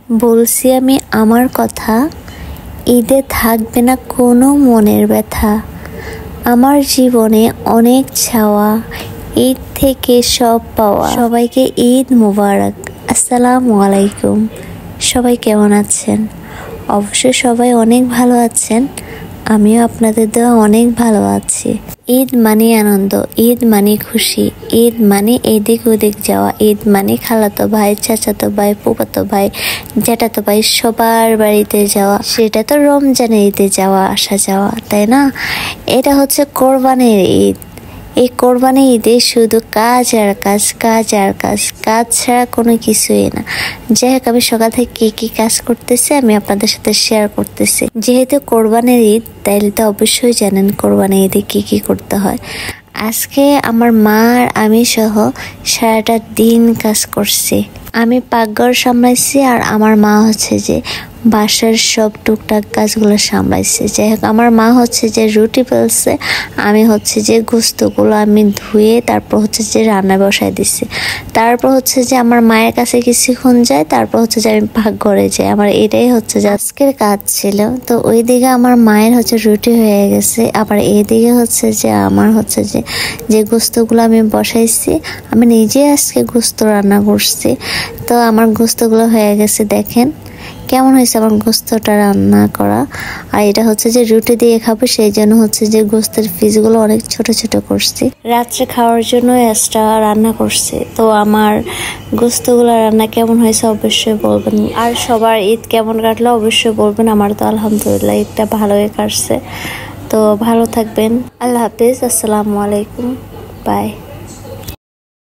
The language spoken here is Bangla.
বলছি আমি আমার কথা, ঈদে থাকবে না কোনো মনের ব্যথা। আমার জীবনে অনেক চাওয়া, ঈদ থেকে সব পাওয়া। সবাইকে ঈদ মুবারক। আসসালামু আলাইকুম। সবাই কেমন আছেন? অবশ্যই সবাই অনেক ভালো আছেন। আমিও আপনাদের দোয়া অনেক ভালো আছি। ঈদ মানে আনন্দ, ঈদ মানে খুশি, ঈদ মানে এদিক ওদিক যাওয়া, ঈদ মানে খালাতো ভাই, চাচাতো ভাই, ফুফাতো ভাই, জ্যাঠাতো ভাই সবার বাড়িতে যাওয়া। সেটা তো রমজানের ঈদে যাওয়া আসা যাওয়া, তাই না? এটা হচ্ছে কোরবানির ঈদ। এই কোরবানি ঈদে শুধু কাজ আর কাজ, কাজ আর কাজ, কাজ ছাড়া কোনো কিছুই না। যাই হোক, আমি সকাল থেকে কি কি কাজ করতেছি আমি আপনাদের সাথে শেয়ার করতেছি। যেহেতু কোরবানির ঈদ, তাইলে তো অবশ্যই জানেন কোরবানি ঈদে কি কি করতে হয়। আজকে আমার মা আর আমি সহ সারাটা দিন কাজ করছি। আমি পাকঘর সামলাইছি আর আমার মা হচ্ছে যে বাসার সব টুকটাক কাজগুলো সামলাইছে। যাই হোক, আমার মা হচ্ছে যে রুটি বেলছে, আমি হচ্ছে যে গোস্তগুলো আমি ধুয়ে তারপর হচ্ছে যে রান্না বসাই দিছি। তারপর হচ্ছে যে আমার মায়ের কাছে কিছুক্ষণ যায়, তারপর হচ্ছে যে আমি পাকঘরে যাই। আমার এটাই হচ্ছে যে আজকের কাজ ছিল। তো ওইদিকে আমার মায়ের হচ্ছে রুটি হয়ে গেছে, আবার এইদিকে হচ্ছে যে আমার হচ্ছে যে গোস্তগুলো আমি বসাইছি, আমি নিজে আজকে গোস্ত রান্না করছি। তো আমার গোস্তগুলো হয়ে গেছে, দেখেন কেমন হয়েছে আমার গোস্তটা রান্না করা। আর এটা হচ্ছে যে রুটি দিয়ে খাবো, সেই জন্য হচ্ছে যে গোস্তের পিসগুলো অনেক ছোট ছোট করছি। রাত্রে খাওয়ার জন্য এক্সট্রা রান্না করছি। তো আমার গোস্তগুলো রান্না কেমন হয়েছে অবশ্যই বলবেন। আর সবার ঈদ কেমন কাটলো অবশ্যই বলবেন। আমার তো আলহামদুলিল্লাহ ঈদটা ভালোই কাটছে। তো ভালো থাকবেন। আল্লাহ হাফিজ। আসসালামু আলাইকুম। বাই।